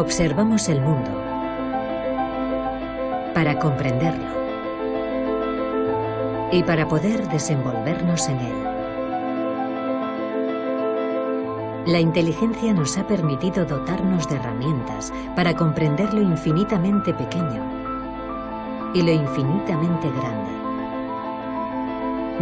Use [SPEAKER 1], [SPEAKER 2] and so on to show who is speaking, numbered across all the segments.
[SPEAKER 1] Observamos el mundo para comprenderlo y para poder desenvolvernos en él. La inteligencia nos ha permitido dotarnos de herramientas para comprender lo infinitamente pequeño y lo infinitamente grande.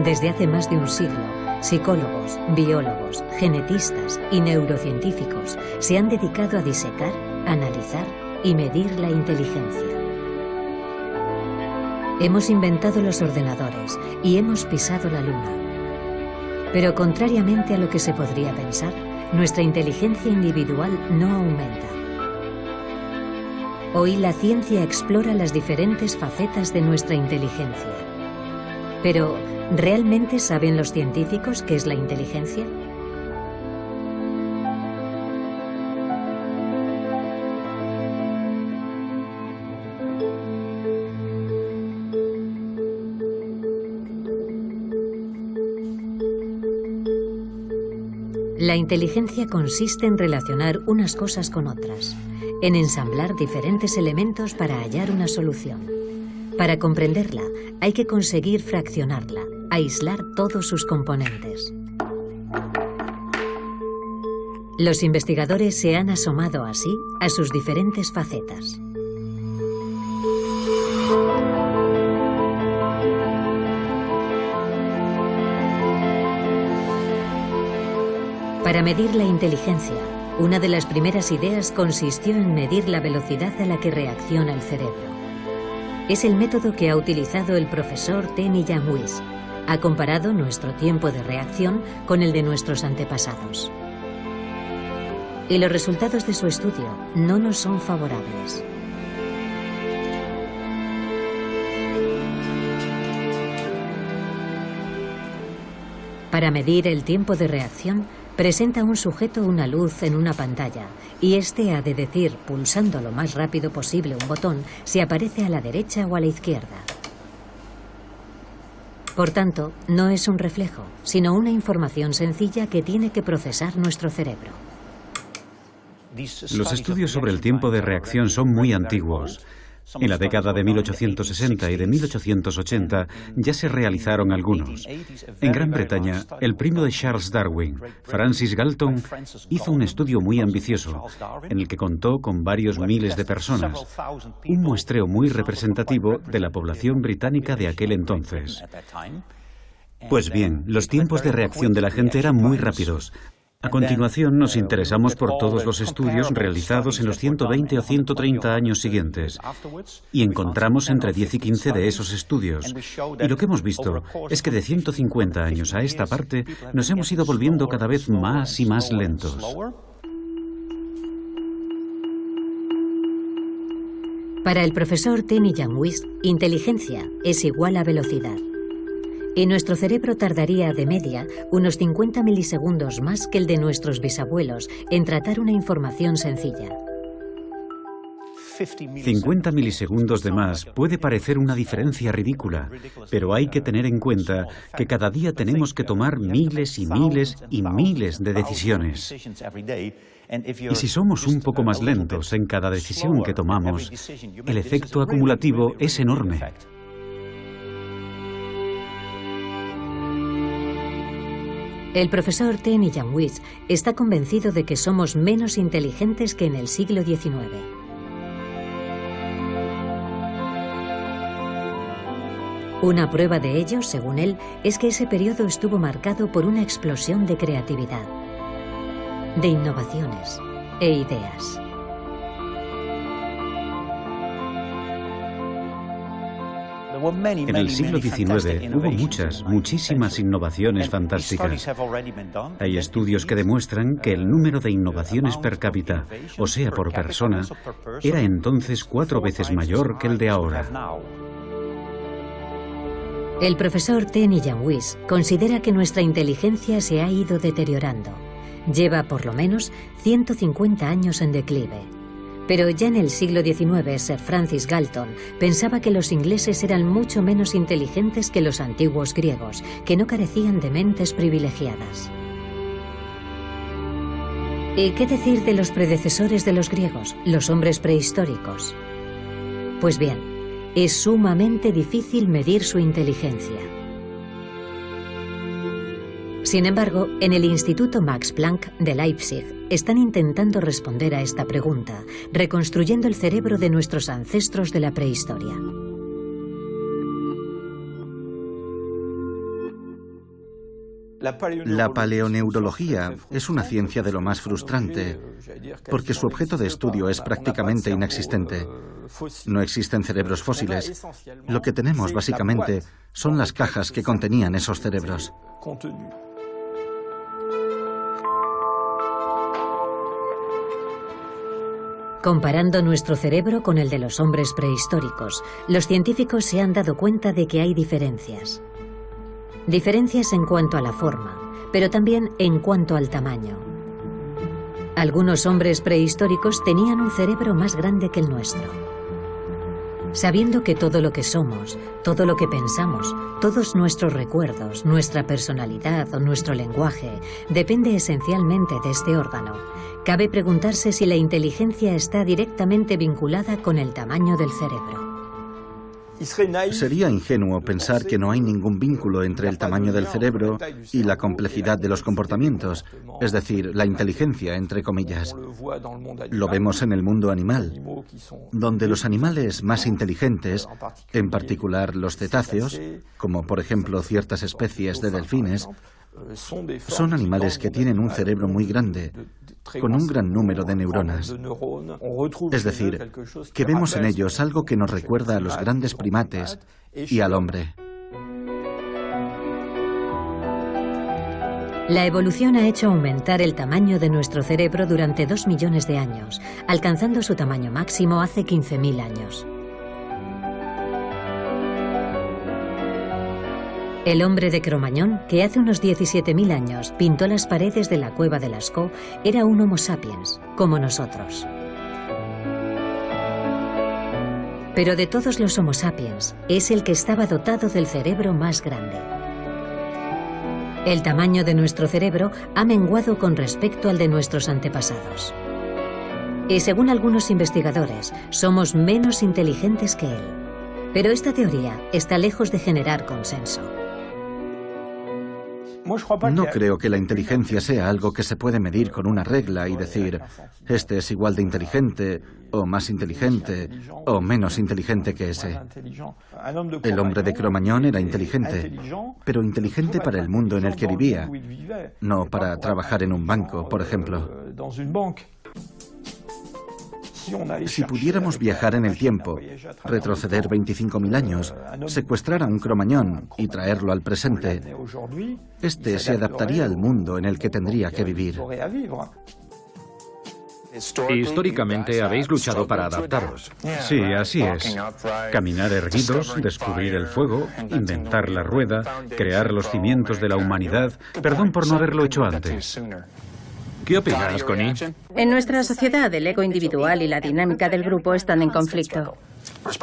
[SPEAKER 1] Desde hace más de un siglo, psicólogos, biólogos, genetistas y neurocientíficos se han dedicado a disecar, analizar y medir la inteligencia. Hemos inventado los ordenadores y hemos pisado la luna. Pero contrariamente a lo que se podría pensar, nuestra inteligencia individual no aumenta. Hoy la ciencia explora las diferentes facetas de nuestra inteligencia. Pero, ¿realmente saben los científicos qué es la inteligencia? La inteligencia consiste en relacionar unas cosas con otras, en ensamblar diferentes elementos para hallar una solución. Para comprenderla, hay que conseguir fraccionarla, aislar todos sus componentes. Los investigadores se han asomado así a sus diferentes facetas. Para medir la inteligencia, una de las primeras ideas consistió en medir la velocidad a la que reacciona el cerebro. Es el método que ha utilizado el profesor Tenny Younghuis. Ha comparado nuestro tiempo de reacción con el de nuestros antepasados. Y los resultados de su estudio no nos son favorables. Para medir el tiempo de reacción, presenta a un sujeto una luz en una pantalla y éste ha de decir, pulsando lo más rápido posible un botón, si aparece a la derecha o a la izquierda. Por tanto, no es un reflejo, sino una información sencilla que tiene que procesar nuestro cerebro.
[SPEAKER 2] Los estudios sobre el tiempo de reacción son muy antiguos. En la década de 1860 y de 1880 ya se realizaron algunos. En Gran Bretaña, el primo de Charles Darwin, Francis Galton, hizo un estudio muy ambicioso, en el que contó con varios miles de personas, un muestreo muy representativo de la población británica de aquel entonces. Pues bien, los tiempos de reacción de la gente eran muy rápidos. A continuación, nos interesamos por todos los estudios realizados en los 120 o 130 años siguientes y encontramos entre 10 y 15 de esos estudios. Y lo que hemos visto es que de 150 años a esta parte nos hemos ido volviendo cada vez más y más lentos.
[SPEAKER 1] Para el profesor Tenny Younghuis, inteligencia es igual a velocidad. Y nuestro cerebro tardaría, de media, unos 50 milisegundos más que el de nuestros bisabuelos en tratar una información sencilla.
[SPEAKER 2] 50 milisegundos de más puede parecer una diferencia ridícula, pero hay que tener en cuenta que cada día tenemos que tomar miles y miles y miles de decisiones. Y si somos un poco más lentos en cada decisión que tomamos, el efecto acumulativo es enorme.
[SPEAKER 1] El profesor Tenny Younghuis está convencido de que somos menos inteligentes que en el siglo XIX. Una prueba de ello, según él, es que ese periodo estuvo marcado por una explosión de creatividad, de innovaciones e ideas.
[SPEAKER 2] En el siglo XIX hubo muchísimas innovaciones fantásticas. Hay estudios que demuestran que el número de innovaciones per cápita, o sea, por persona, era entonces 4 veces mayor que el de ahora.
[SPEAKER 1] El profesor Tenny Younghuis considera que nuestra inteligencia se ha ido deteriorando. Lleva por lo menos 150 años en declive. Pero ya en el siglo XIX, Sir Francis Galton pensaba que los ingleses eran mucho menos inteligentes que los antiguos griegos, que no carecían de mentes privilegiadas. ¿Y qué decir de los predecesores de los griegos, los hombres prehistóricos? Pues bien, es sumamente difícil medir su inteligencia. Sin embargo, en el Instituto Max Planck de Leipzig están intentando responder a esta pregunta, reconstruyendo el cerebro de nuestros ancestros de la prehistoria.
[SPEAKER 3] La paleoneurología es una ciencia de lo más frustrante, porque su objeto de estudio es prácticamente inexistente. No existen cerebros fósiles. Lo que tenemos, básicamente, son las cajas que contenían esos cerebros.
[SPEAKER 1] Comparando nuestro cerebro con el de los hombres prehistóricos, los científicos se han dado cuenta de que hay diferencias. Diferencias en cuanto a la forma, pero también en cuanto al tamaño. Algunos hombres prehistóricos tenían un cerebro más grande que el nuestro. Sabiendo que todo lo que somos, todo lo que pensamos, todos nuestros recuerdos, nuestra personalidad o nuestro lenguaje depende esencialmente de este órgano, cabe preguntarse si la inteligencia está directamente vinculada con el tamaño del cerebro.
[SPEAKER 3] Sería ingenuo pensar que no hay ningún vínculo entre el tamaño del cerebro y la complejidad de los comportamientos, es decir, la inteligencia, entre comillas. Lo vemos en el mundo animal, donde los animales más inteligentes, en particular los cetáceos, como por ejemplo ciertas especies de delfines, son animales que tienen un cerebro muy grande, con un gran número de neuronas. Es decir, que vemos en ellos algo que nos recuerda a los grandes primates y al hombre.
[SPEAKER 1] La evolución ha hecho aumentar el tamaño de nuestro cerebro durante 2 millones de años, alcanzando su tamaño máximo hace 15.000 años. El hombre de Cro-Magnon, que hace unos 17.000 años pintó las paredes de la cueva de Lascaux, era un Homo sapiens, como nosotros. Pero de todos los Homo sapiens, es el que estaba dotado del cerebro más grande. El tamaño de nuestro cerebro ha menguado con respecto al de nuestros antepasados. Y según algunos investigadores, somos menos inteligentes que él. Pero esta teoría está lejos de generar consenso.
[SPEAKER 3] No creo que la inteligencia sea algo que se puede medir con una regla y decir, este es igual de inteligente, o más inteligente, o menos inteligente que ese. El hombre de Cro-Magnon era inteligente, pero inteligente para el mundo en el que vivía, no para trabajar en un banco, por ejemplo. Si pudiéramos viajar en el tiempo, retroceder 25.000 años, secuestrar a un Cro-Magnon y traerlo al presente, este se adaptaría al mundo en el que tendría que vivir.
[SPEAKER 4] Históricamente habéis luchado para adaptaros.
[SPEAKER 2] Sí, así es. Caminar erguidos, descubrir el fuego, inventar la rueda, crear los cimientos de la humanidad. Perdón por no haberlo hecho antes.
[SPEAKER 4] ¿Qué opinas, Connie?
[SPEAKER 5] En nuestra sociedad, el ego individual y la dinámica del grupo están en conflicto.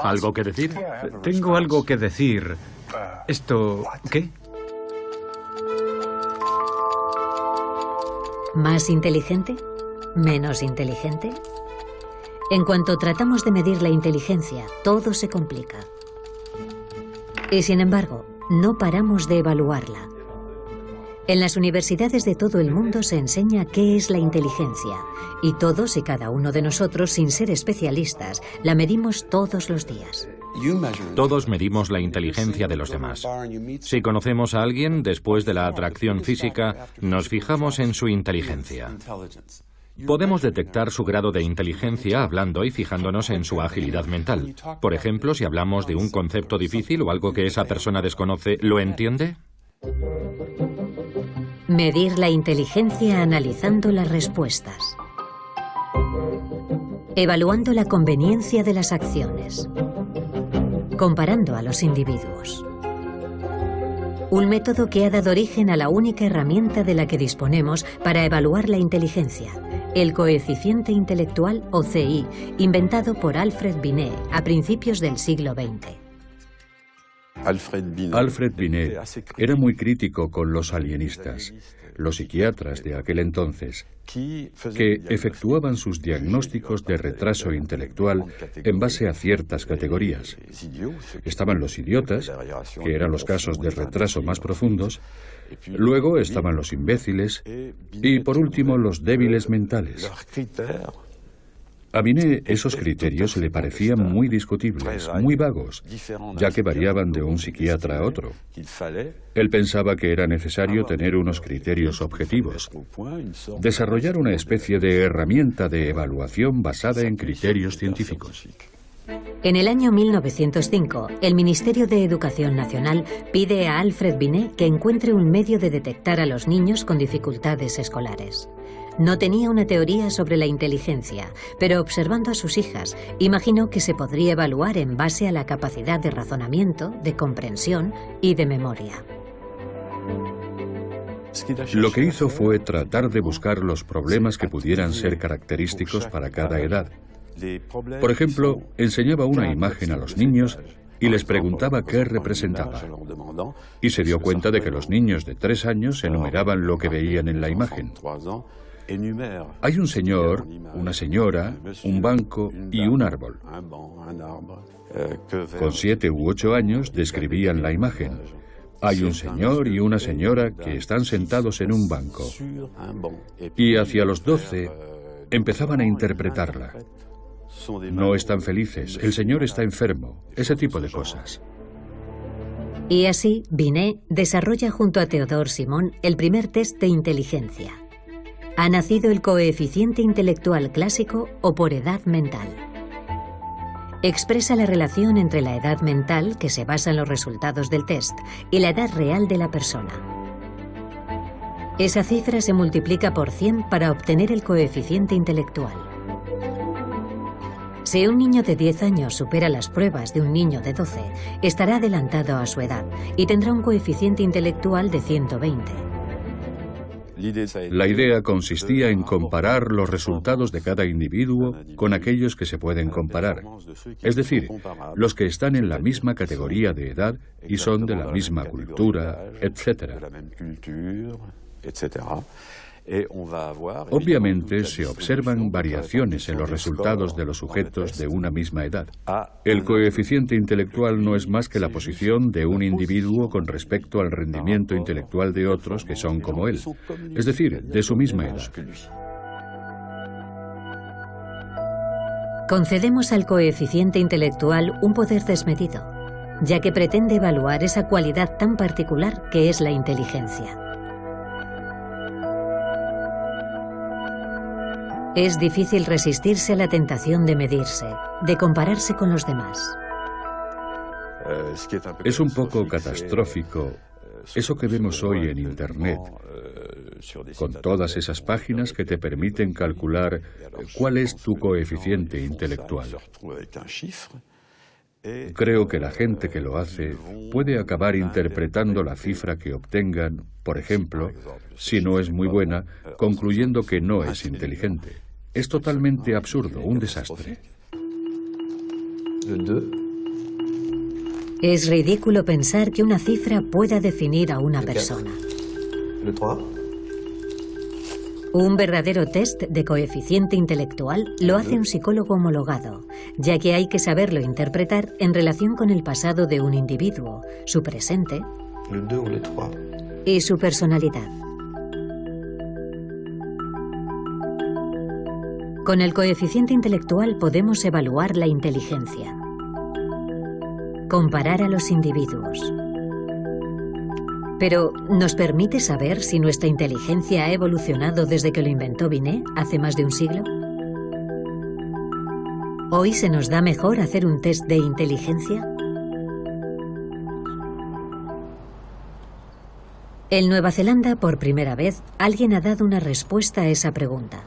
[SPEAKER 4] ¿Algo que decir?
[SPEAKER 2] Tengo algo que decir. ¿Esto qué?
[SPEAKER 1] ¿Más inteligente? ¿Menos inteligente? En cuanto tratamos de medir la inteligencia, todo se complica. Y sin embargo, no paramos de evaluarla. En las universidades de todo el mundo se enseña qué es la inteligencia, y todos y cada uno de nosotros, sin ser especialistas, la medimos todos los días.
[SPEAKER 4] Todos medimos la inteligencia de los demás. Si conocemos a alguien, después de la atracción física, nos fijamos en su inteligencia. Podemos detectar su grado de inteligencia hablando y fijándonos en su agilidad mental. Por ejemplo, si hablamos de un concepto difícil o algo que esa persona desconoce, ¿lo entiende?
[SPEAKER 1] Medir la inteligencia analizando las respuestas. Evaluando la conveniencia de las acciones. Comparando a los individuos. Un método que ha dado origen a la única herramienta de la que disponemos para evaluar la inteligencia, el coeficiente intelectual o CI, inventado por Alfred Binet a principios del siglo XX.
[SPEAKER 6] Alfred Binet era muy crítico con los alienistas. los psiquiatras de aquel entonces, que efectuaban sus diagnósticos de retraso intelectual en base a ciertas categorías. Estaban los idiotas, que eran los casos de retraso más profundos, luego estaban los imbéciles y, por último, los débiles mentales. A Binet esos criterios le parecían muy discutibles, muy vagos, ya que variaban de un psiquiatra a otro. Él pensaba que era necesario tener unos criterios objetivos, desarrollar una especie de herramienta de evaluación basada en criterios científicos.
[SPEAKER 1] En el año 1905, el Ministerio de Educación Nacional pide a Alfred Binet que encuentre un medio de detectar a los niños con dificultades escolares. No tenía una teoría sobre la inteligencia, pero observando a sus hijas, imaginó que se podría evaluar en base a la capacidad de razonamiento, de comprensión y de memoria.
[SPEAKER 6] Lo que hizo fue tratar de buscar los problemas que pudieran ser característicos para cada edad. Por ejemplo, enseñaba una imagen a los niños y les preguntaba qué representaba. Y se dio cuenta de que los niños de 3 años enumeraban lo que veían en la imagen. Hay un señor, una señora, un banco y un árbol. Con 7 u 8 años describían la imagen. Hay un señor y una señora que están sentados en un banco. Y hacia los 12 empezaban a interpretarla. No están felices, el señor está enfermo, ese tipo de cosas.
[SPEAKER 1] Y así, Binet desarrolla junto a Théodore Simon el primer test de inteligencia. Ha nacido el coeficiente intelectual clásico o por edad mental. Expresa la relación entre la edad mental, que se basa en los resultados del test, y la edad real de la persona. Esa cifra se multiplica por 100 para obtener el coeficiente intelectual. Si un niño de 10 años supera las pruebas de un niño de 12, estará adelantado a su edad y tendrá un coeficiente intelectual de 120.
[SPEAKER 6] La idea consistía en comparar los resultados de cada individuo con aquellos que se pueden comparar, es decir, los que están en la misma categoría de edad y son de la misma cultura, etc. Obviamente se observan variaciones en los resultados de los sujetos de una misma edad. El coeficiente intelectual no es más que la posición de un individuo con respecto al rendimiento intelectual de otros que son como él, es decir, de su misma edad.
[SPEAKER 1] Concedemos al coeficiente intelectual un poder desmedido, ya que pretende evaluar esa cualidad tan particular que es la inteligencia. Es difícil resistirse a la tentación de medirse, de compararse con los demás.
[SPEAKER 6] Es un poco catastrófico eso que vemos hoy en Internet, con todas esas páginas que te permiten calcular cuál es tu coeficiente intelectual. Creo que la gente que lo hace puede acabar interpretando la cifra que obtengan, por ejemplo, si no es muy buena, concluyendo que no es inteligente. Es totalmente absurdo, un desastre.
[SPEAKER 1] Es ridículo pensar que una cifra pueda definir a una persona. Un verdadero test de coeficiente intelectual lo hace un psicólogo homologado, ya que hay que saberlo interpretar en relación con el pasado de un individuo, su presente y su personalidad. Con el coeficiente intelectual podemos evaluar la inteligencia, comparar a los individuos. Pero, ¿nos permite saber si nuestra inteligencia ha evolucionado desde que lo inventó Binet hace más de un siglo? ¿Hoy se nos da mejor hacer un test de inteligencia? En Nueva Zelanda, por primera vez, alguien ha dado una respuesta a esa pregunta.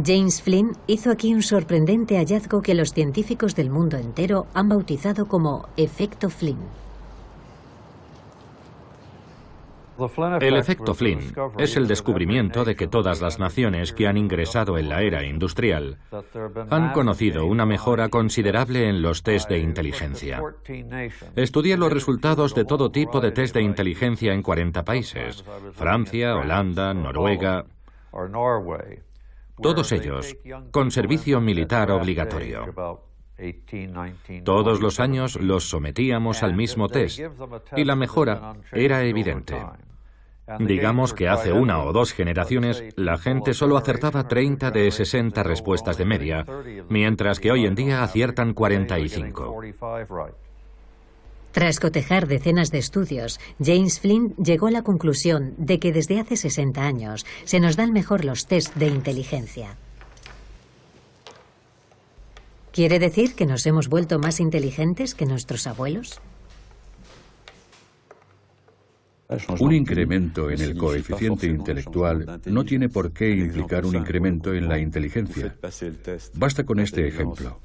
[SPEAKER 1] James Flynn hizo aquí un sorprendente hallazgo que los científicos del mundo entero han bautizado como efecto Flynn.
[SPEAKER 4] El efecto Flynn es el descubrimiento de que todas las naciones que han ingresado en la era industrial han conocido una mejora considerable en los test de inteligencia. Estudié los resultados de todo tipo de test de inteligencia en 40 países: Francia, Holanda, Noruega, todos ellos con servicio militar obligatorio. Todos los años los sometíamos al mismo test y la mejora era evidente. Digamos que hace 1 o 2 generaciones la gente solo acertaba 30 de 60 respuestas de media, mientras que hoy en día aciertan 45.
[SPEAKER 1] Tras cotejar decenas de estudios, James Flynn llegó a la conclusión de que desde hace 60 años se nos dan mejor los test de inteligencia. ¿Quiere decir que nos hemos vuelto más inteligentes que nuestros abuelos?
[SPEAKER 6] Un incremento en el coeficiente intelectual no tiene por qué implicar un incremento en la inteligencia. Basta con este ejemplo.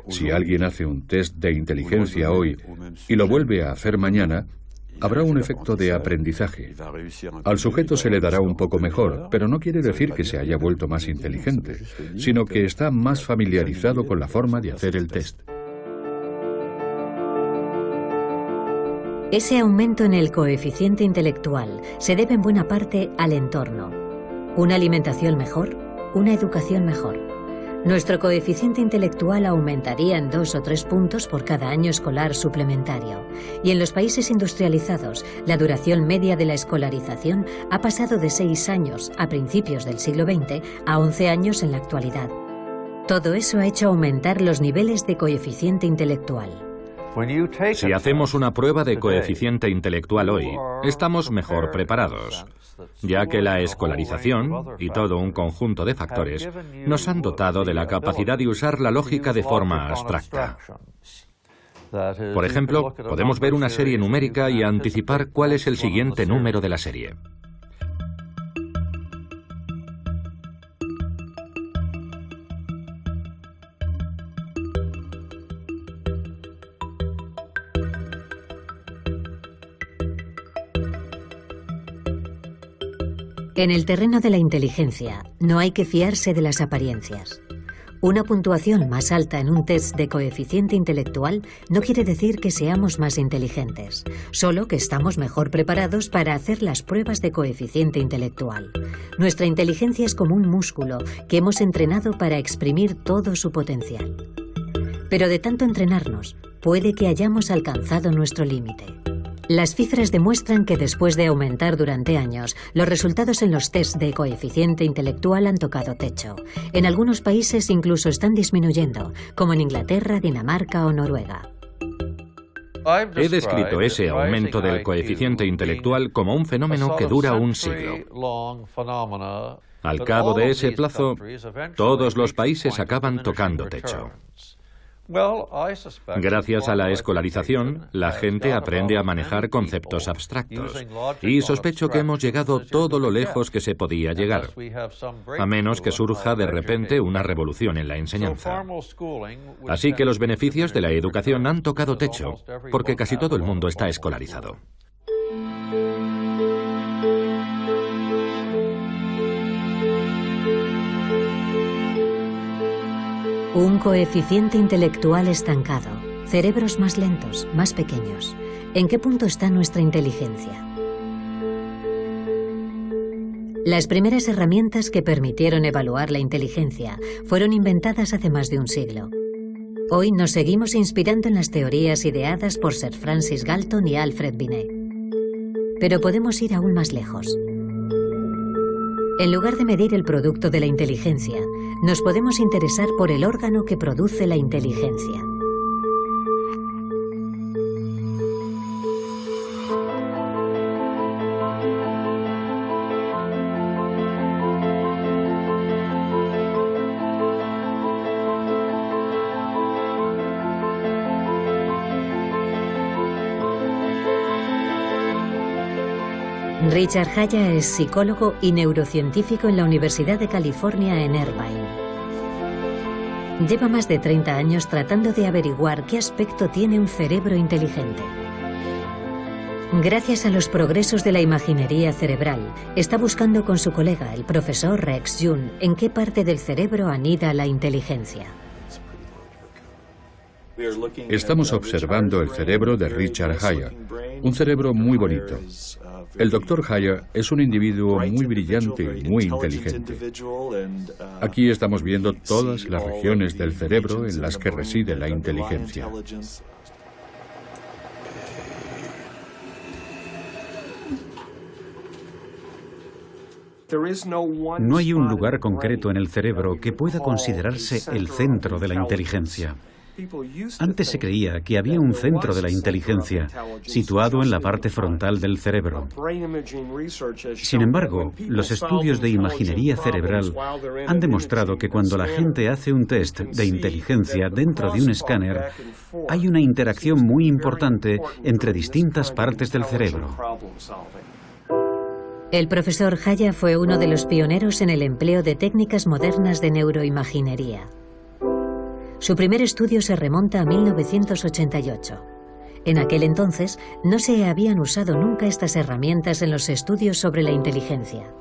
[SPEAKER 6] Si alguien hace un test de inteligencia hoy y lo vuelve a hacer mañana, habrá un efecto de aprendizaje. Al sujeto se le dará un poco mejor, pero no quiere decir que se haya vuelto más inteligente, sino que está más familiarizado con la forma de hacer el test.
[SPEAKER 1] Ese aumento en el coeficiente intelectual se debe en buena parte al entorno. Una alimentación mejor, una educación mejor. Nuestro coeficiente intelectual aumentaría en 2 o 3 puntos por cada año escolar suplementario. Y en los países industrializados, la duración media de la escolarización ha pasado de 6 años a principios del siglo XX a 11 años en la actualidad. Todo eso ha hecho aumentar los niveles de coeficiente intelectual.
[SPEAKER 4] Si hacemos una prueba de coeficiente intelectual hoy, estamos mejor preparados, ya que la escolarización y todo un conjunto de factores nos han dotado de la capacidad de usar la lógica de forma abstracta. Por ejemplo, podemos ver una serie numérica y anticipar cuál es el siguiente número de la serie.
[SPEAKER 1] En el terreno de la inteligencia, no hay que fiarse de las apariencias. Una puntuación más alta en un test de coeficiente intelectual no quiere decir que seamos más inteligentes, solo que estamos mejor preparados para hacer las pruebas de coeficiente intelectual. Nuestra inteligencia es como un músculo que hemos entrenado para exprimir todo su potencial. Pero de tanto entrenarnos, puede que hayamos alcanzado nuestro límite. Las cifras demuestran que después de aumentar durante años, los resultados en los test de coeficiente intelectual han tocado techo. En algunos países incluso están disminuyendo, como en Inglaterra, Dinamarca o Noruega.
[SPEAKER 4] He descrito ese aumento del coeficiente intelectual como un fenómeno que dura un siglo. Al cabo de ese plazo, todos los países acaban tocando techo. Gracias a la escolarización, la gente aprende a manejar conceptos abstractos, y sospecho que hemos llegado todo lo lejos que se podía llegar, a menos que surja de repente una revolución en la enseñanza. Así que los beneficios de la educación han tocado techo, porque casi todo el mundo está escolarizado.
[SPEAKER 1] Un coeficiente intelectual estancado, cerebros más lentos, más pequeños. ¿En qué punto está nuestra inteligencia? Las primeras herramientas que permitieron evaluar la inteligencia fueron inventadas hace más de un siglo. Hoy nos seguimos inspirando en las teorías ideadas por Sir Francis Galton y Alfred Binet. Pero podemos ir aún más lejos. En lugar de medir el producto de la inteligencia, nos podemos interesar por el órgano que produce la inteligencia. Richard Haya es psicólogo y neurocientífico en la Universidad de California en Irvine. Lleva más de 30 años tratando de averiguar qué aspecto tiene un cerebro inteligente. Gracias a los progresos de la imaginería cerebral, está buscando con su colega, el profesor Rex Jun, en qué parte del cerebro anida la inteligencia.
[SPEAKER 6] Estamos observando el cerebro de Richard Haya, un cerebro muy bonito. El Dr. Haya es un individuo muy brillante y muy inteligente. Aquí estamos viendo todas las regiones del cerebro en las que reside la inteligencia.
[SPEAKER 2] No hay un lugar concreto en el cerebro que pueda considerarse el centro de la inteligencia. Antes se creía que había un centro de la inteligencia situado en la parte frontal del cerebro. Sin embargo, los estudios de imaginería cerebral han demostrado que cuando la gente hace un test de inteligencia dentro de un escáner, hay una interacción muy importante entre distintas partes del cerebro.
[SPEAKER 1] El profesor Haya fue uno de los pioneros en el empleo de técnicas modernas de neuroimaginería. Su primer estudio se remonta a 1988. En aquel entonces no se habían usado nunca estas herramientas en los estudios sobre la inteligencia.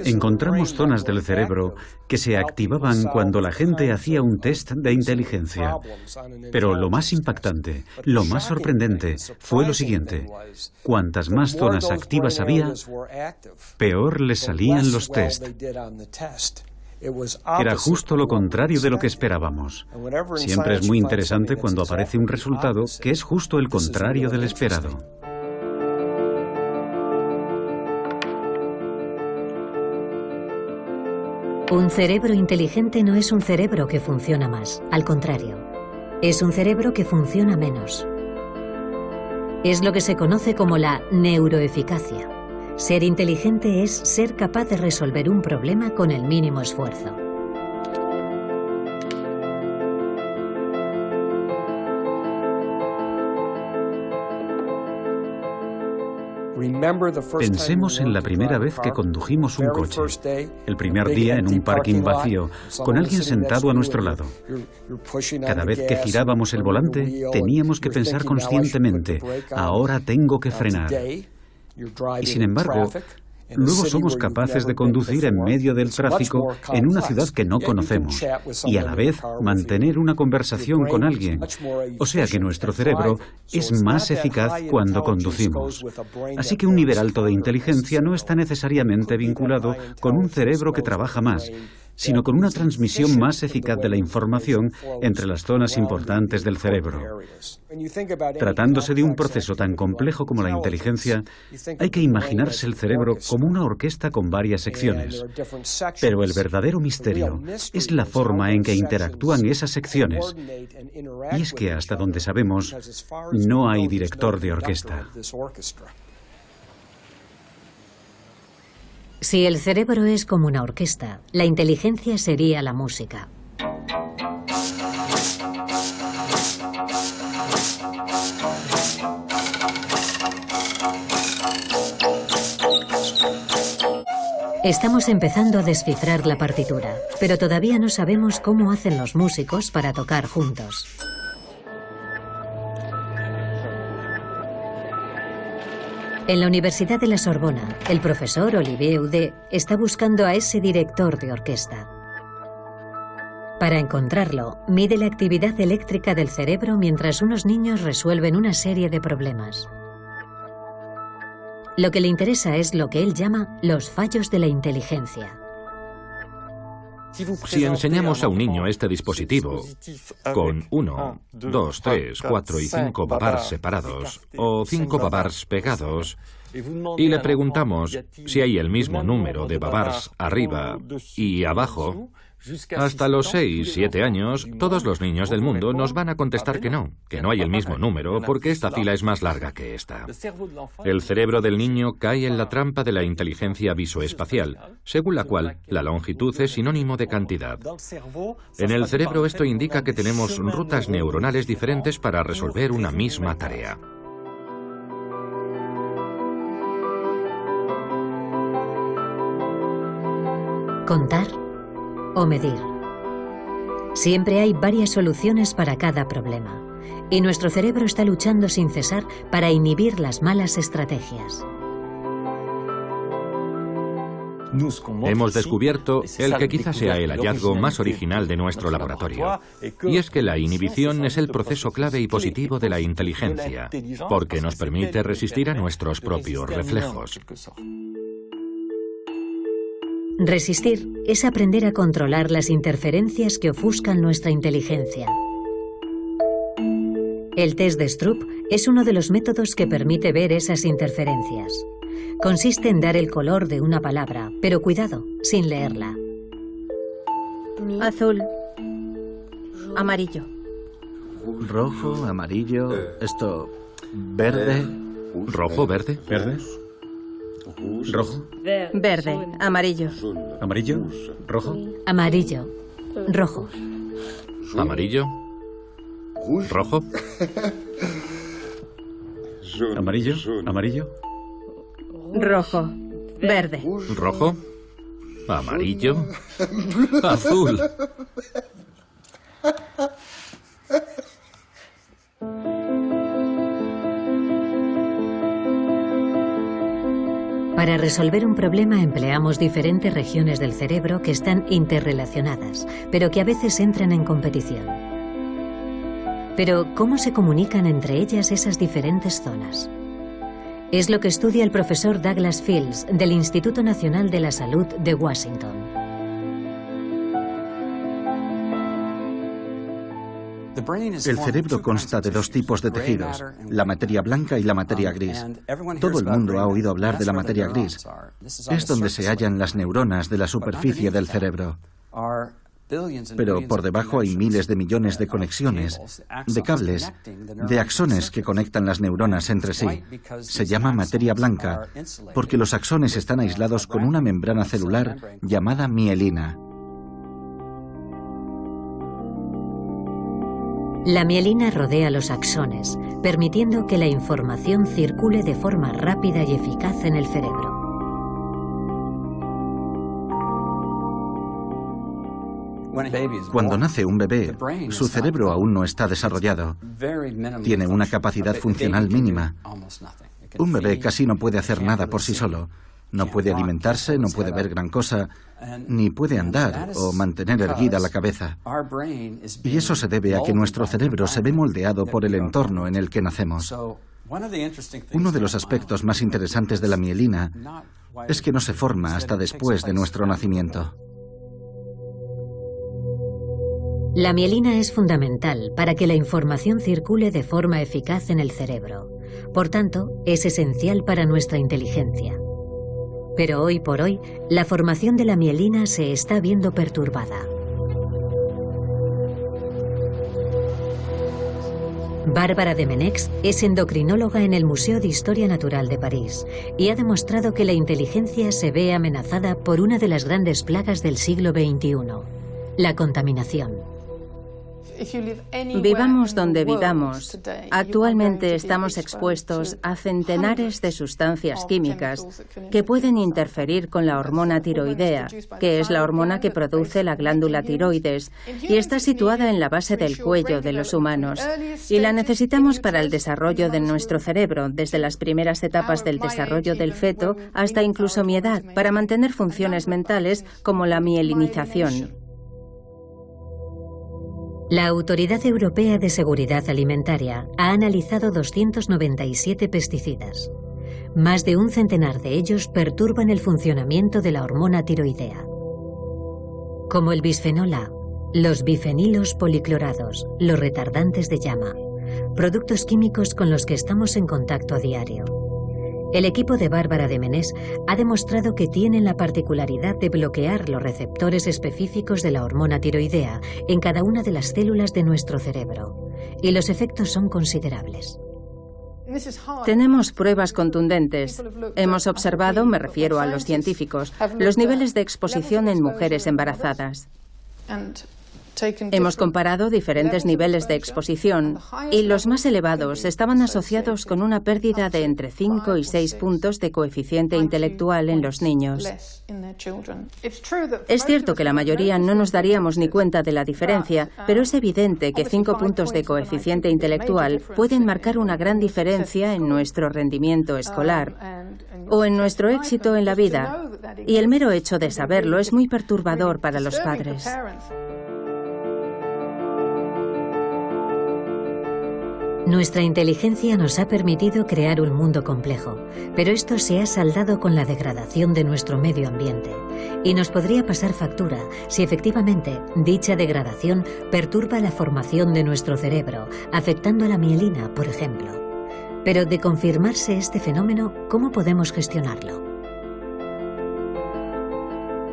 [SPEAKER 2] Encontramos zonas del cerebro que se activaban cuando la gente hacía un test de inteligencia. Pero lo más impactante, lo más sorprendente, fue lo siguiente. Cuantas más zonas activas había, peor les salían los test. Era justo lo contrario de lo que esperábamos. Siempre es muy interesante cuando aparece un resultado que es justo el contrario del esperado.
[SPEAKER 1] Un cerebro inteligente no es un cerebro que funciona más, al contrario, es un cerebro que funciona menos. Es lo que se conoce como la neuroeficacia. Ser inteligente es ser capaz de resolver un problema con el mínimo esfuerzo.
[SPEAKER 2] Pensemos en la primera vez que condujimos un coche, el primer día en un parking vacío, con alguien sentado a nuestro lado. Cada vez que girábamos el volante, teníamos que pensar conscientemente, ahora tengo que frenar. Y sin embargo, luego somos capaces de conducir en medio del tráfico en una ciudad que no conocemos y a la vez mantener una conversación con alguien. O sea que nuestro cerebro es más eficaz cuando conducimos. Así que un nivel alto de inteligencia no está necesariamente vinculado con un cerebro que trabaja más, sino con una transmisión más eficaz de la información entre las zonas importantes del cerebro. Tratándose de un proceso tan complejo como la inteligencia, hay que imaginarse el cerebro como una orquesta con varias secciones. Pero el verdadero misterio es la forma en que interactúan esas secciones. Y es que, hasta donde sabemos, no hay director de orquesta.
[SPEAKER 1] Si el cerebro es como una orquesta, la inteligencia sería la música. Estamos empezando a descifrar la partitura, pero todavía no sabemos cómo hacen los músicos para tocar juntos. En la Universidad de la Sorbona, el profesor Olivier Houdet está buscando a ese director de orquesta. Para encontrarlo, mide la actividad eléctrica del cerebro mientras unos niños resuelven una serie de problemas. Lo que le interesa es lo que él llama los fallos de la inteligencia.
[SPEAKER 4] Si enseñamos a un niño este dispositivo con 1, 2, 3, 4 y 5 babars separados o 5 babars pegados y le preguntamos si hay el mismo número de babars arriba y abajo, hasta los 6, 7 años, todos los niños del mundo nos van a contestar que no hay el mismo número porque esta fila es más larga que esta. El cerebro del niño cae en la trampa de la inteligencia visoespacial, según la cual la longitud es sinónimo de cantidad. En el cerebro esto indica que tenemos rutas neuronales diferentes para resolver una misma tarea.
[SPEAKER 1] Contar o medir. Siempre hay varias soluciones para cada problema. y nuestro cerebro está luchando sin cesar para inhibir las malas estrategias.
[SPEAKER 4] Hemos descubierto el que quizás sea el hallazgo más original de nuestro laboratorio, y es que la inhibición es el proceso clave y positivo de la inteligencia, porque nos permite resistir a nuestros propios reflejos.
[SPEAKER 1] Resistir es aprender a controlar las interferencias que ofuscan nuestra inteligencia. El test de Stroop es uno de los métodos que permite ver esas interferencias. Consiste en dar el color de una palabra, pero cuidado, sin leerla.
[SPEAKER 5] Azul. Amarillo.
[SPEAKER 3] Rojo, amarillo, esto... verde...
[SPEAKER 4] ¿Rojo, verde?
[SPEAKER 2] ¿Verde? ¿Rojo?
[SPEAKER 5] Verde. Amarillo.
[SPEAKER 2] ¿Amarillo? ¿Rojo?
[SPEAKER 1] Amarillo. Rojo.
[SPEAKER 4] ¿Amarillo? ¿Rojo?
[SPEAKER 2] ¿Amarillo? ¿Amarillo?
[SPEAKER 5] Rojo. Verde.
[SPEAKER 4] ¿Rojo? ¿Amarillo? ¿Azul?
[SPEAKER 1] Para resolver un problema empleamos diferentes regiones del cerebro que están interrelacionadas, pero que a veces entran en competición. Pero, ¿cómo se comunican entre ellas esas diferentes zonas? Es lo que estudia el profesor Douglas Fields del Instituto Nacional de la Salud de Washington.
[SPEAKER 3] El cerebro consta de dos tipos de tejidos, la materia blanca y la materia gris. Todo el mundo ha oído hablar de la materia gris. Es donde se hallan las neuronas de la superficie del cerebro. Pero por debajo hay miles de millones de conexiones, de cables, de axones que conectan las neuronas entre sí. Se llama materia blanca porque los axones están aislados con una membrana celular llamada mielina.
[SPEAKER 1] La mielina rodea los axones, permitiendo que la información circule de forma rápida y eficaz en el cerebro.
[SPEAKER 3] Cuando nace un bebé, su cerebro aún no está desarrollado. Tiene una capacidad funcional mínima. Un bebé casi no puede hacer nada por sí solo. No puede alimentarse, no puede ver gran cosa, ni puede andar o mantener erguida la cabeza. Y eso se debe a que nuestro cerebro se ve moldeado por el entorno en el que nacemos. Uno de los aspectos más interesantes de la mielina es que no se forma hasta después de nuestro nacimiento.
[SPEAKER 1] La mielina es fundamental para que la información circule de forma eficaz en el cerebro. Por tanto, es esencial para nuestra inteligencia. Pero hoy por hoy, la formación de la mielina se está viendo perturbada. Bárbara de Menex es endocrinóloga en el Museo de Historia Natural de París y ha demostrado que la inteligencia se ve amenazada por una de las grandes plagas del siglo XXI, la contaminación.
[SPEAKER 5] Vivamos donde vivamos, actualmente estamos expuestos a centenares de sustancias químicas que pueden interferir con la hormona tiroidea, que es la hormona que produce la glándula tiroides y está situada en la base del cuello de los humanos. Y la necesitamos para el desarrollo de nuestro cerebro, desde las primeras etapas del desarrollo del feto hasta incluso mi edad, para mantener funciones mentales como la mielinización.
[SPEAKER 1] La Autoridad Europea de Seguridad Alimentaria ha analizado 297 pesticidas. Más de un centenar de ellos perturban el funcionamiento de la hormona tiroidea, como el bisfenol A, los bifenilos policlorados, los retardantes de llama, productos químicos con los que estamos en contacto a diario. El equipo de Bárbara de Menex ha demostrado que tienen la particularidad de bloquear los receptores específicos de la hormona tiroidea en cada una de las células de nuestro cerebro, y los efectos son considerables.
[SPEAKER 5] Tenemos pruebas contundentes. Hemos observado, me refiero a los científicos, los niveles de exposición en mujeres embarazadas. Hemos comparado diferentes niveles de exposición y los más elevados estaban asociados con una pérdida de entre 5 y 6 puntos de coeficiente intelectual en los niños. Es cierto que la mayoría no nos daríamos ni cuenta de la diferencia, pero es evidente que 5 puntos de coeficiente intelectual pueden marcar una gran diferencia en nuestro rendimiento escolar o en nuestro éxito en la vida, y el mero hecho de saberlo es muy perturbador para los padres.
[SPEAKER 1] Nuestra inteligencia nos ha permitido crear un mundo complejo, pero esto se ha saldado con la degradación de nuestro medio ambiente. Y nos podría pasar factura si efectivamente dicha degradación perturba la formación de nuestro cerebro, afectando a la mielina, por ejemplo. Pero de confirmarse este fenómeno, ¿cómo podemos gestionarlo?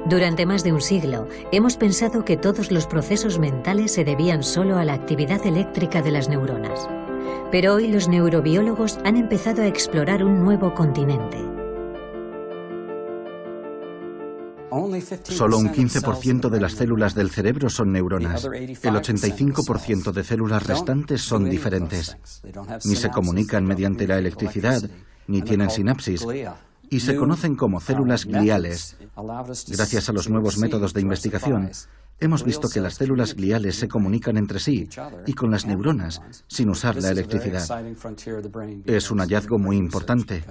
[SPEAKER 1] Durante más de un siglo, hemos pensado que todos los procesos mentales se debían solo a la actividad eléctrica de las neuronas. Pero hoy los neurobiólogos han empezado a explorar un nuevo continente.
[SPEAKER 3] Solo un 15% de las células del cerebro son neuronas. El 85% de células restantes son diferentes. Ni se comunican mediante la electricidad, ni tienen sinapsis, y se conocen como células gliales. Gracias a los nuevos métodos de investigación, hemos visto que las células gliales se comunican entre sí y con las neuronas sin usar la electricidad. Es un hallazgo muy importante,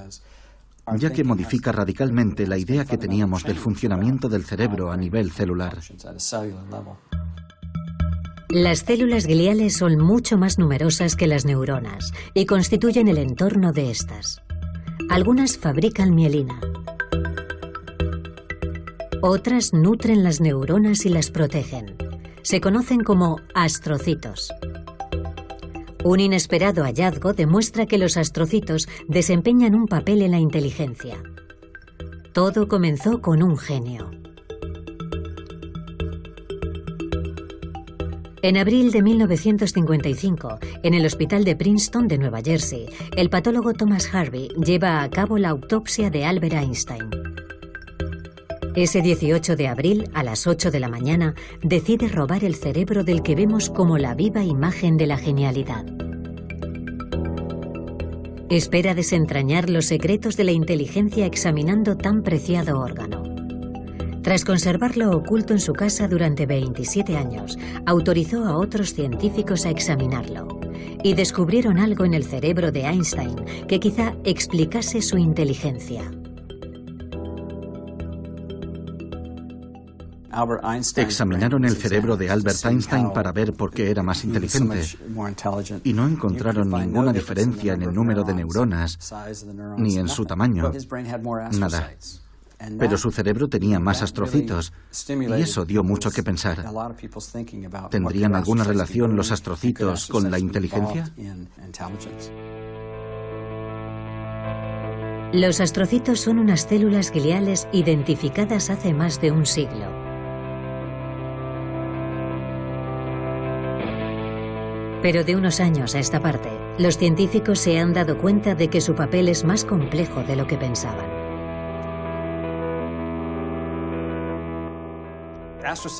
[SPEAKER 3] ya que modifica radicalmente la idea que teníamos del funcionamiento del cerebro a nivel celular.
[SPEAKER 1] Las células gliales son mucho más numerosas que las neuronas y constituyen el entorno de estas. Algunas fabrican mielina. Otras nutren las neuronas y las protegen. Se conocen como astrocitos. Un inesperado hallazgo demuestra que los astrocitos desempeñan un papel en la inteligencia. Todo comenzó con un genio. En abril de 1955, en el hospital de Princeton de Nueva Jersey, el patólogo Thomas Harvey lleva a cabo la autopsia de Albert Einstein. Ese 18 de abril, a las 8 de la mañana, decide robar el cerebro del que vemos como la viva imagen de la genialidad. Espera desentrañar los secretos de la inteligencia examinando tan preciado órgano. Tras conservarlo oculto en su casa durante 27 años, autorizó a otros científicos a examinarlo. Y descubrieron algo en el cerebro de Einstein que quizá explicase su inteligencia.
[SPEAKER 3] Examinaron el cerebro de Albert Einstein para ver por qué era más inteligente y no encontraron ninguna diferencia en el número de neuronas ni en su tamaño, nada. Pero su cerebro tenía más astrocitos y eso dio mucho que pensar. ¿Tendrían alguna relación los astrocitos con la inteligencia?
[SPEAKER 1] Los astrocitos son unas células gliales identificadas hace más de un siglo. Pero de unos años a esta parte, los científicos se han dado cuenta de que su papel es más complejo de lo que pensaban.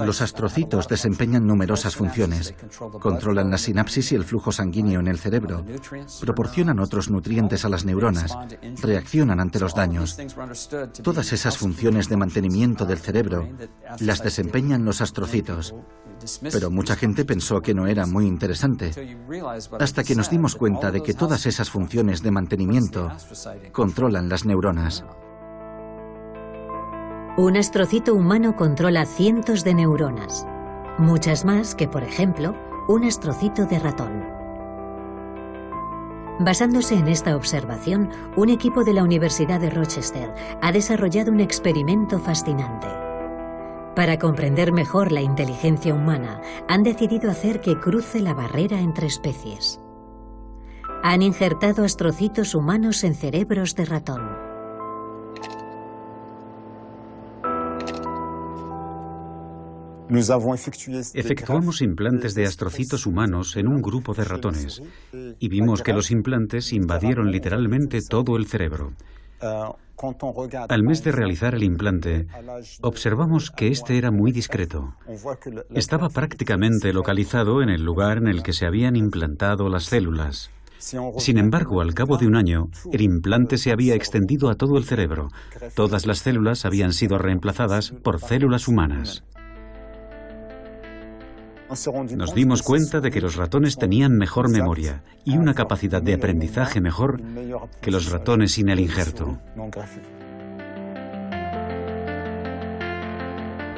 [SPEAKER 3] Los astrocitos desempeñan numerosas funciones. Controlan la sinapsis y el flujo sanguíneo en el cerebro, proporcionan otros nutrientes a las neuronas, reaccionan ante los daños. Todas esas funciones de mantenimiento del cerebro las desempeñan los astrocitos. Pero mucha gente pensó que no era muy interesante, hasta que nos dimos cuenta de que todas esas funciones de mantenimiento controlan las neuronas.
[SPEAKER 1] Un astrocito humano controla cientos de neuronas, muchas más que, por ejemplo, un astrocito de ratón. Basándose en esta observación, un equipo de la Universidad de Rochester ha desarrollado un experimento fascinante. Para comprender mejor la inteligencia humana, han decidido hacer que cruce la barrera entre especies. Han injertado astrocitos humanos en cerebros de ratón.
[SPEAKER 2] Efectuamos implantes de astrocitos humanos en un grupo de ratones y vimos que los implantes invadieron literalmente todo el cerebro. Al mes de realizar el implante, observamos que este era muy discreto. Estaba prácticamente localizado en el lugar en el que se habían implantado las células. Sin embargo, al cabo de un año, el implante se había extendido a todo el cerebro. Todas las células habían sido reemplazadas por células humanas. Nos dimos cuenta de que los ratones tenían mejor memoria y una capacidad de aprendizaje mejor que los ratones sin el injerto.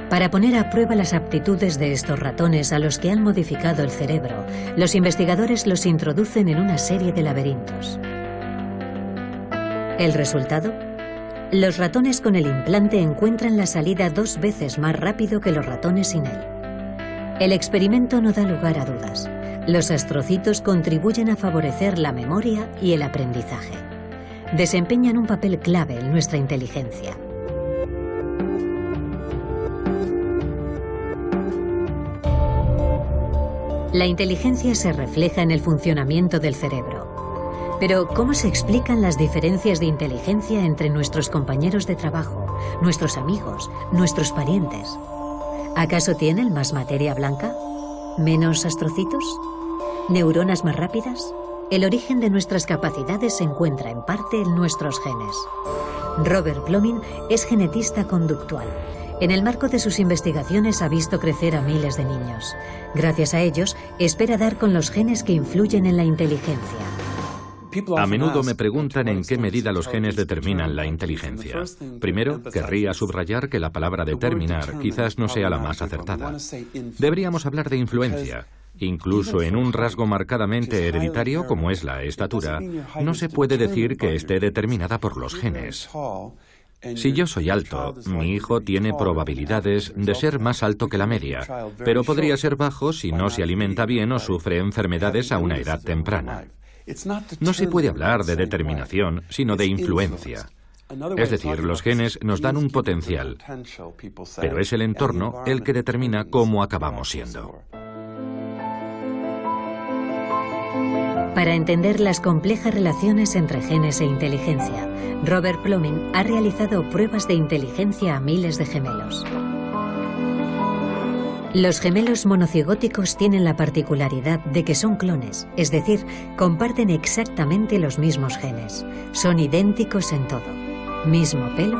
[SPEAKER 1] Para poner a prueba las aptitudes de estos ratones a los que han modificado el cerebro, los investigadores los introducen en una serie de laberintos. ¿El resultado? Los ratones con el implante encuentran la salida 2 veces más rápido que los ratones sin él. El experimento no da lugar a dudas. Los astrocitos contribuyen a favorecer la memoria y el aprendizaje. Desempeñan un papel clave en nuestra inteligencia. La inteligencia se refleja en el funcionamiento del cerebro. Pero, ¿cómo se explican las diferencias de inteligencia entre nuestros compañeros de trabajo, nuestros amigos, nuestros parientes? ¿Acaso tienen más materia blanca? ¿Menos astrocitos? ¿Neuronas más rápidas? El origen de nuestras capacidades se encuentra en parte en nuestros genes. Robert Plomin es genetista conductual. En el marco de sus investigaciones ha visto crecer a miles de niños. Gracias a ellos, espera dar con los genes que influyen en la inteligencia.
[SPEAKER 4] A menudo me preguntan en qué medida los genes determinan la inteligencia. Primero, querría subrayar que la palabra determinar quizás no sea la más acertada. Deberíamos hablar de influencia. Incluso en un rasgo marcadamente hereditario, como es la estatura, no se puede decir que esté determinada por los genes. Si yo soy alto, mi hijo tiene probabilidades de ser más alto que la media, pero podría ser bajo si no se alimenta bien o sufre enfermedades a una edad temprana. No se puede hablar de determinación, sino de influencia. Es decir, los genes nos dan un potencial, pero es el entorno el que determina cómo acabamos siendo.
[SPEAKER 1] Para entender las complejas relaciones entre genes e inteligencia, Robert Plomin ha realizado pruebas de inteligencia a miles de gemelos. Los gemelos monocigóticos tienen la particularidad de que son clones, es decir, comparten exactamente los mismos genes. Son idénticos en todo. Mismo pelo,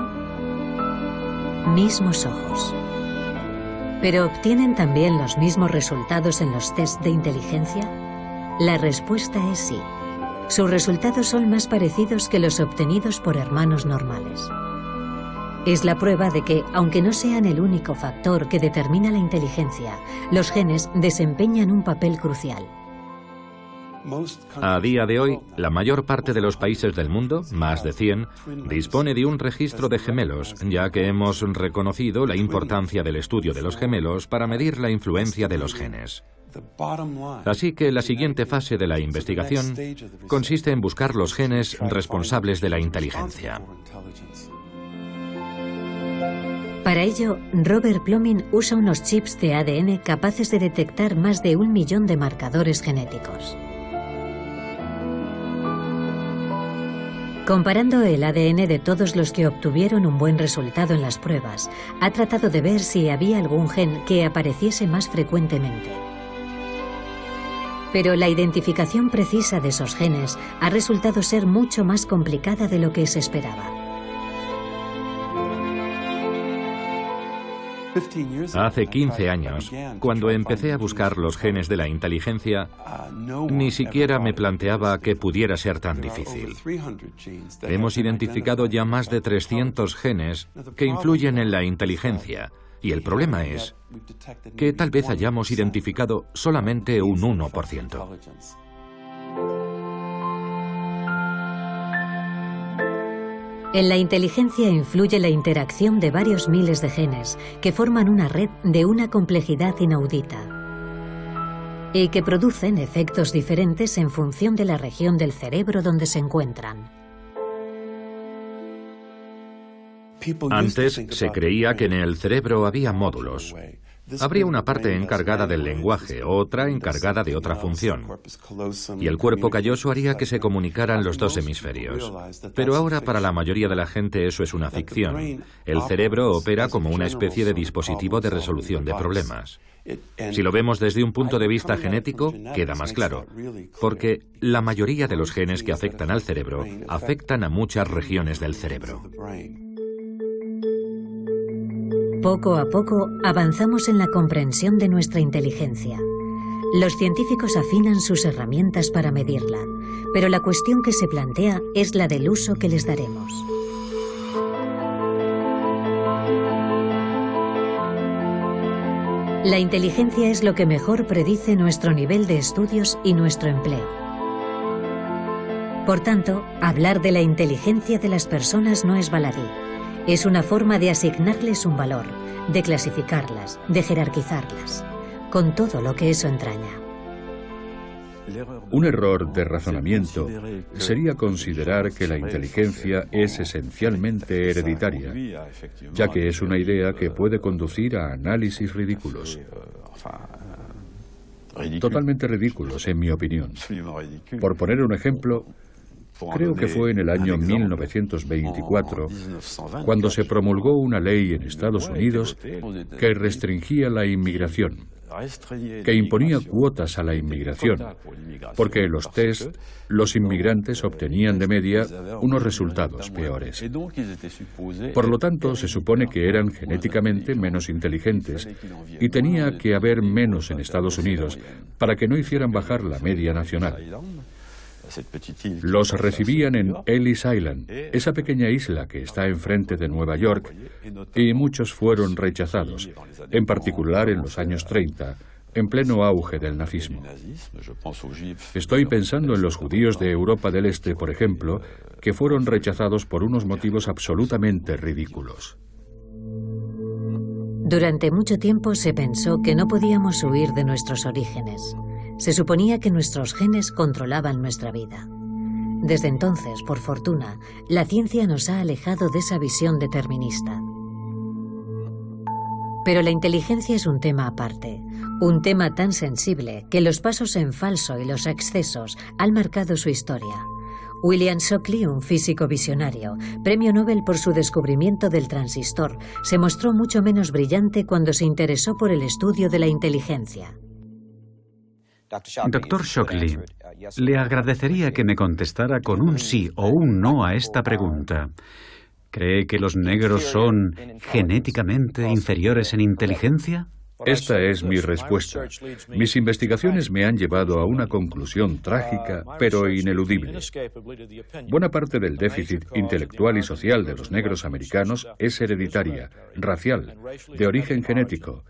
[SPEAKER 1] mismos ojos. ¿Pero obtienen también los mismos resultados en los test de inteligencia? La respuesta es sí. Sus resultados son más parecidos que los obtenidos por hermanos normales. Es la prueba de que, aunque no sean el único factor que determina la inteligencia, los genes desempeñan un papel crucial.
[SPEAKER 4] A día de hoy, la mayor parte de los países del mundo, más de 100, dispone de un registro de gemelos, ya que hemos reconocido la importancia del estudio de los gemelos para medir la influencia de los genes. Así que la siguiente fase de la investigación consiste en buscar los genes responsables de la inteligencia.
[SPEAKER 1] Para ello, Robert Plomin usa unos chips de ADN capaces de detectar más de 1 millón de marcadores genéticos. Comparando el ADN de todos los que obtuvieron un buen resultado en las pruebas, ha tratado de ver si había algún gen que apareciese más frecuentemente. Pero la identificación precisa de esos genes ha resultado ser mucho más complicada de lo que se esperaba.
[SPEAKER 4] Hace 15 años, cuando empecé a buscar los genes de la inteligencia, ni siquiera me planteaba que pudiera ser tan difícil. Hemos identificado ya más de 300 genes que influyen en la inteligencia, y el problema es que tal vez hayamos identificado solamente un 1%.
[SPEAKER 1] En la inteligencia influye la interacción de varios miles de genes que forman una red de una complejidad inaudita y que producen efectos diferentes en función de la región del cerebro donde se encuentran.
[SPEAKER 4] Antes se creía que en el cerebro había módulos, Habría una parte encargada del lenguaje, otra encargada de otra función. Y el cuerpo calloso haría que se comunicaran los dos hemisferios. Pero ahora para la mayoría de la gente eso es una ficción. El cerebro opera como una especie de dispositivo de resolución de problemas. Si lo vemos desde un punto de vista genético, queda más claro, porque la mayoría de los genes que afectan al cerebro afectan a muchas regiones del cerebro.
[SPEAKER 1] Poco a poco avanzamos en la comprensión de nuestra inteligencia. Los científicos afinan sus herramientas para medirla, pero la cuestión que se plantea es la del uso que les daremos. La inteligencia es lo que mejor predice nuestro nivel de estudios y nuestro empleo. Por tanto, hablar de la inteligencia de las personas no es baladí. Es una forma de asignarles un valor, de clasificarlas, de jerarquizarlas, con todo lo que eso entraña.
[SPEAKER 6] Un error de razonamiento sería considerar que la inteligencia es esencialmente hereditaria, ya que es una idea que puede conducir a análisis ridículos. Totalmente ridículos, en mi opinión. Por poner un ejemplo, creo que fue en el año 1924 cuando se promulgó una ley en Estados Unidos que restringía la inmigración, que imponía cuotas a la inmigración, porque en los test los inmigrantes obtenían de media unos resultados peores. Por lo tanto, se supone que eran genéticamente menos inteligentes y tenía que haber menos en Estados Unidos para que no hicieran bajar la media nacional. Los recibían en Ellis Island, esa pequeña isla que está enfrente de Nueva York, y muchos fueron rechazados, en particular en los años 30, en pleno auge del nazismo. Estoy pensando en los judíos de Europa del Este, por ejemplo, que fueron rechazados por unos motivos absolutamente ridículos.
[SPEAKER 1] Durante mucho tiempo se pensó que no podíamos huir de nuestros orígenes. Se suponía que nuestros genes controlaban nuestra vida. Desde entonces, por fortuna, la ciencia nos ha alejado de esa visión determinista. Pero la inteligencia es un tema aparte, un tema tan sensible que los pasos en falso y los excesos han marcado su historia. William Shockley, un físico visionario, premio Nobel por su descubrimiento del transistor, se mostró mucho menos brillante cuando se interesó por el estudio de la inteligencia.
[SPEAKER 2] Dr. Shockley, le agradecería que me contestara con un sí o un no a esta pregunta. ¿Cree que los negros son genéticamente inferiores en inteligencia?
[SPEAKER 6] Esta es mi respuesta. Mis investigaciones me han llevado a una conclusión trágica, pero ineludible. Buena parte del déficit intelectual y social de los negros americanos es hereditaria, racial, de origen genético,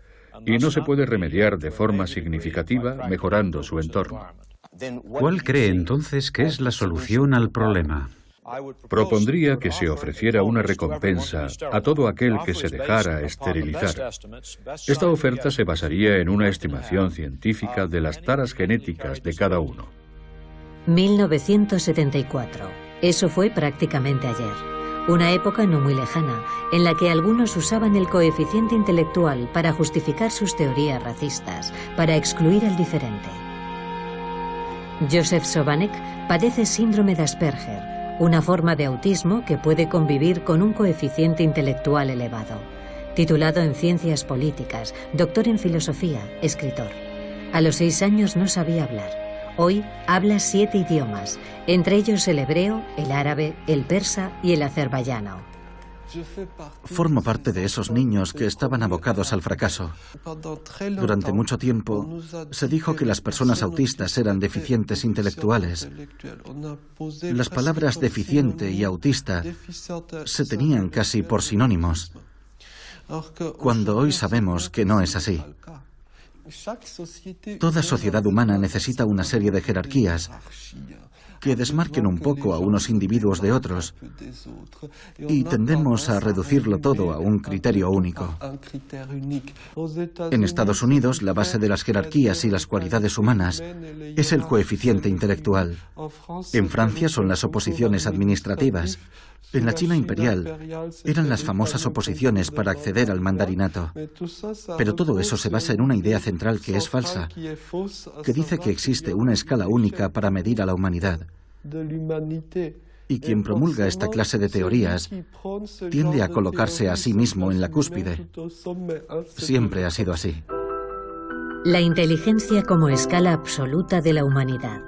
[SPEAKER 6] y no se puede remediar de forma significativa mejorando su entorno.
[SPEAKER 2] ¿Cuál cree entonces que es la solución al problema?
[SPEAKER 6] Propondría que se ofreciera una recompensa a todo aquel que se dejara esterilizar. Esta oferta se basaría en una estimación científica de las taras genéticas de cada uno.
[SPEAKER 1] 1974. Eso fue prácticamente ayer. Una época no muy lejana, en la que algunos usaban el coeficiente intelectual para justificar sus teorías racistas, para excluir al diferente. Joseph Sobanek padece síndrome de Asperger, una forma de autismo que puede convivir con un coeficiente intelectual elevado. Titulado en Ciencias Políticas, doctor en Filosofía, escritor. A los 6 años no sabía hablar. Hoy habla 7 idiomas, entre ellos el hebreo, el árabe, el persa y el azerbaiyano.
[SPEAKER 3] Formo parte de esos niños que estaban abocados al fracaso. Durante mucho tiempo se dijo que las personas autistas eran deficientes intelectuales. Las palabras deficiente y autista se tenían casi por sinónimos, cuando hoy sabemos que no es así. Toda sociedad humana necesita una serie de jerarquías que desmarquen un poco a unos individuos de otros, y tendemos a reducirlo todo a un criterio único. En Estados Unidos, la base de las jerarquías y las cualidades humanas es el coeficiente intelectual. En Francia son las oposiciones administrativas. En la China imperial eran las famosas oposiciones para acceder al mandarinato. Pero todo eso se basa en una idea central que es falsa, que dice que existe una escala única para medir a la humanidad. Y quien promulga esta clase de teorías tiende a colocarse a sí mismo en la cúspide. Siempre ha sido así.
[SPEAKER 1] La inteligencia como escala absoluta de la humanidad.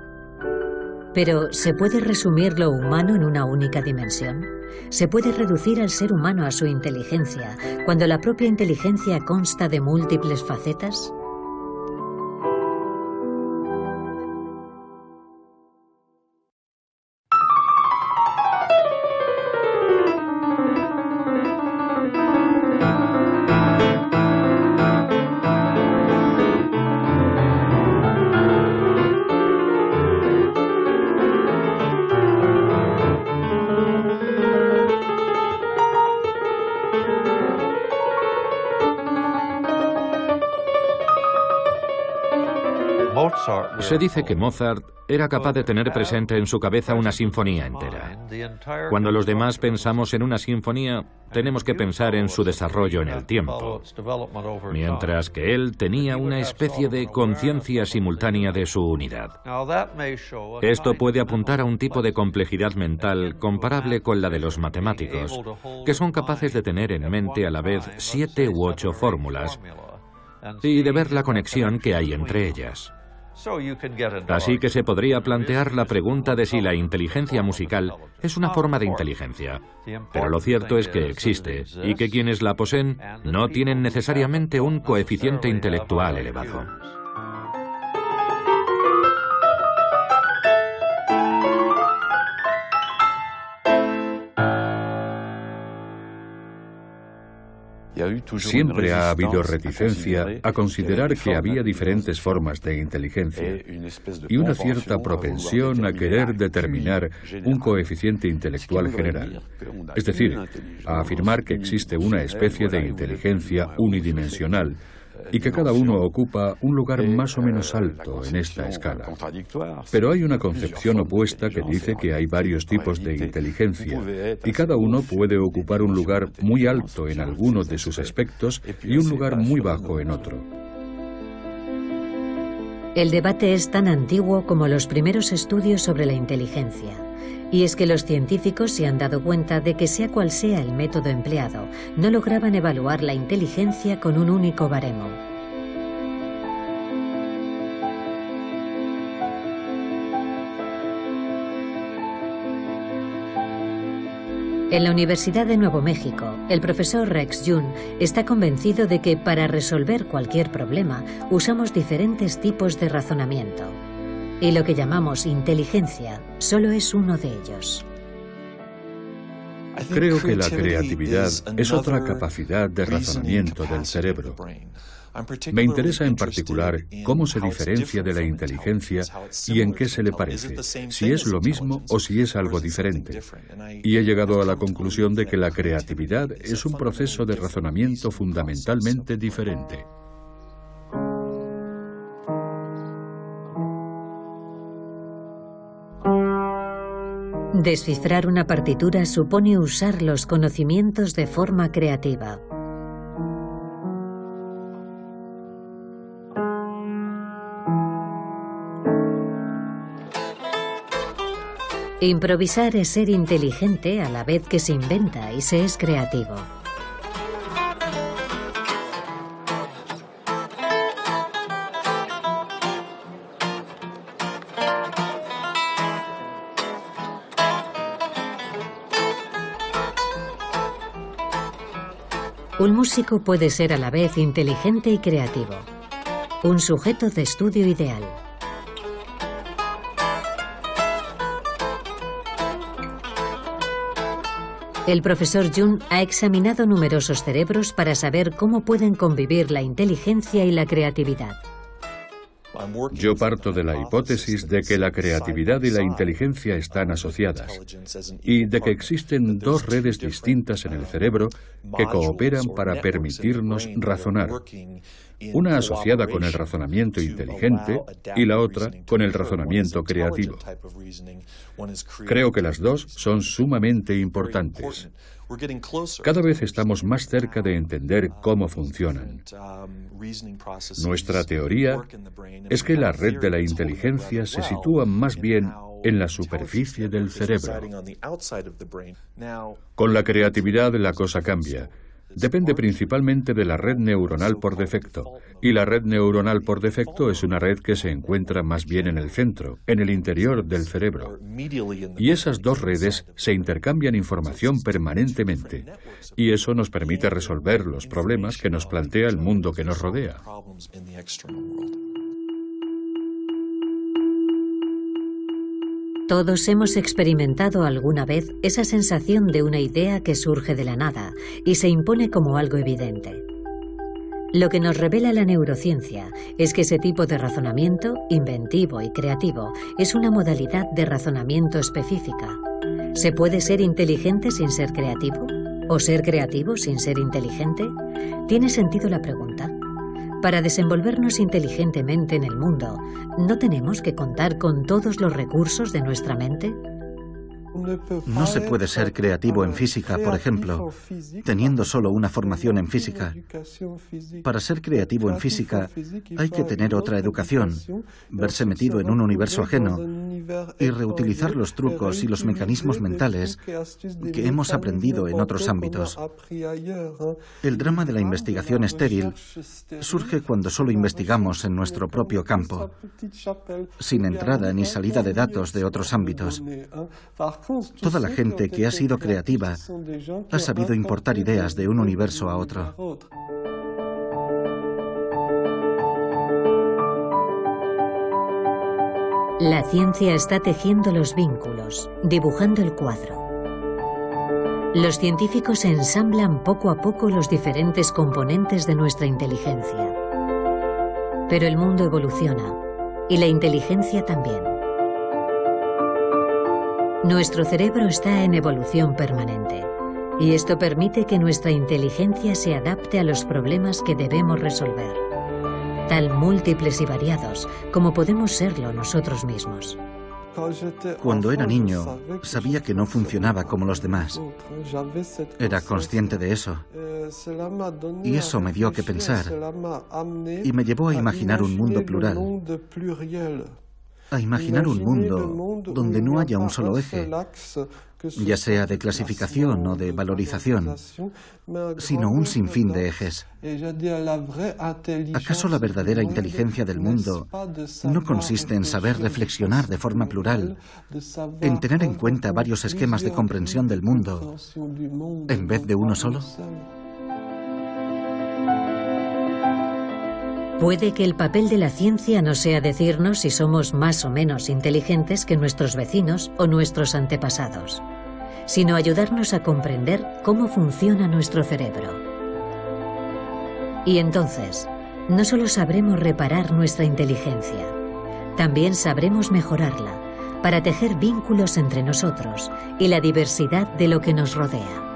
[SPEAKER 1] Pero, ¿se puede resumir lo humano en una única dimensión? ¿Se puede reducir al ser humano a su inteligencia, cuando la propia inteligencia consta de múltiples facetas?
[SPEAKER 4] Se dice que Mozart era capaz de tener presente en su cabeza una sinfonía entera. Cuando los demás pensamos en una sinfonía, tenemos que pensar en su desarrollo en el tiempo, mientras que él tenía una especie de conciencia simultánea de su unidad. Esto puede apuntar a un tipo de complejidad mental comparable con la de los matemáticos, que son capaces de tener en mente a la vez 7 u 8 fórmulas y de ver la conexión que hay entre ellas. Así que se podría plantear la pregunta de si la inteligencia musical es una forma de inteligencia. Pero lo cierto es que existe y que quienes la poseen no tienen necesariamente un coeficiente intelectual elevado.
[SPEAKER 6] Siempre ha habido reticencia a considerar que había diferentes formas de inteligencia y una cierta propensión a querer determinar un coeficiente intelectual general, es decir, a afirmar que existe una especie de inteligencia unidimensional y que cada uno ocupa un lugar más o menos alto en esta escala. Pero hay una concepción opuesta que dice que hay varios tipos de inteligencia y cada uno puede ocupar un lugar muy alto en alguno de sus aspectos y un lugar muy bajo en otro.
[SPEAKER 1] El debate es tan antiguo como los primeros estudios sobre la inteligencia. Y es que los científicos se han dado cuenta de que sea cual sea el método empleado, no lograban evaluar la inteligencia con un único baremo. En la Universidad de Nuevo México, el profesor Rex Jun está convencido de que para resolver cualquier problema usamos diferentes tipos de razonamiento. Y lo que llamamos inteligencia solo es uno de ellos.
[SPEAKER 6] Creo que la creatividad es otra capacidad de razonamiento del cerebro. Me interesa en particular cómo se diferencia de la inteligencia y en qué se le parece, si es lo mismo o si es algo diferente. Y he llegado a la conclusión de que la creatividad es un proceso de razonamiento fundamentalmente diferente.
[SPEAKER 1] Descifrar una partitura supone usar los conocimientos de forma creativa. Improvisar es ser inteligente a la vez que se inventa y se es creativo. Un músico puede ser a la vez inteligente y creativo. Un sujeto de estudio ideal. El profesor Jun ha examinado numerosos cerebros para saber cómo pueden convivir la inteligencia y la creatividad.
[SPEAKER 6] Yo parto de la hipótesis de que la creatividad y la inteligencia están asociadas y de que existen dos redes distintas en el cerebro que cooperan para permitirnos razonar. Una asociada con el razonamiento inteligente y la otra con el razonamiento creativo. Creo que las dos son sumamente importantes. Cada vez estamos más cerca de entender cómo funcionan. Nuestra teoría es que la red de la inteligencia se sitúa más bien en la superficie del cerebro. Con la creatividad la cosa cambia. Depende principalmente de la red neuronal por defecto, y la red neuronal por defecto es una red que se encuentra más bien en el centro, en el interior del cerebro. Y esas dos redes se intercambian información permanentemente, y eso nos permite resolver los problemas que nos plantea el mundo que nos rodea.
[SPEAKER 1] Todos hemos experimentado alguna vez esa sensación de una idea que surge de la nada y se impone como algo evidente. Lo que nos revela la neurociencia es que ese tipo de razonamiento, inventivo y creativo, es una modalidad de razonamiento específica. ¿Se puede ser inteligente sin ser creativo? ¿O ser creativo sin ser inteligente? ¿Tiene sentido la pregunta? Para desenvolvernos inteligentemente en el mundo, ¿no tenemos que contar con todos los recursos de nuestra mente?
[SPEAKER 3] No se puede ser creativo en física, por ejemplo, teniendo solo una formación en física. Para ser creativo en física hay que tener otra educación, verse metido en un universo ajeno y reutilizar los trucos y los mecanismos mentales que hemos aprendido en otros ámbitos. El drama de la investigación estéril surge cuando solo investigamos en nuestro propio campo, sin entrada ni salida de datos de otros ámbitos. Toda la gente que ha sido creativa ha sabido importar ideas de un universo a otro.
[SPEAKER 1] La ciencia está tejiendo los vínculos, dibujando el cuadro. Los científicos ensamblan poco a poco los diferentes componentes de nuestra inteligencia. Pero el mundo evoluciona, y la inteligencia también. Nuestro cerebro está en evolución permanente, y esto permite que nuestra inteligencia se adapte a los problemas que debemos resolver, tan múltiples y variados como podemos serlo nosotros mismos.
[SPEAKER 3] Cuando era niño, sabía que no funcionaba como los demás. Era consciente de eso. Y eso me dio que pensar, y me llevó a imaginar un mundo plural. A imaginar un mundo donde no haya un solo eje, ya sea de clasificación o de valorización, sino un sinfín de ejes. ¿Acaso la verdadera inteligencia del mundo no consiste en saber reflexionar de forma plural, en tener en cuenta varios esquemas de comprensión del mundo, en vez de uno solo?
[SPEAKER 1] Puede que el papel de la ciencia no sea decirnos si somos más o menos inteligentes que nuestros vecinos o nuestros antepasados, sino ayudarnos a comprender cómo funciona nuestro cerebro. Y entonces, no solo sabremos reparar nuestra inteligencia, también sabremos mejorarla para tejer vínculos entre nosotros y la diversidad de lo que nos rodea.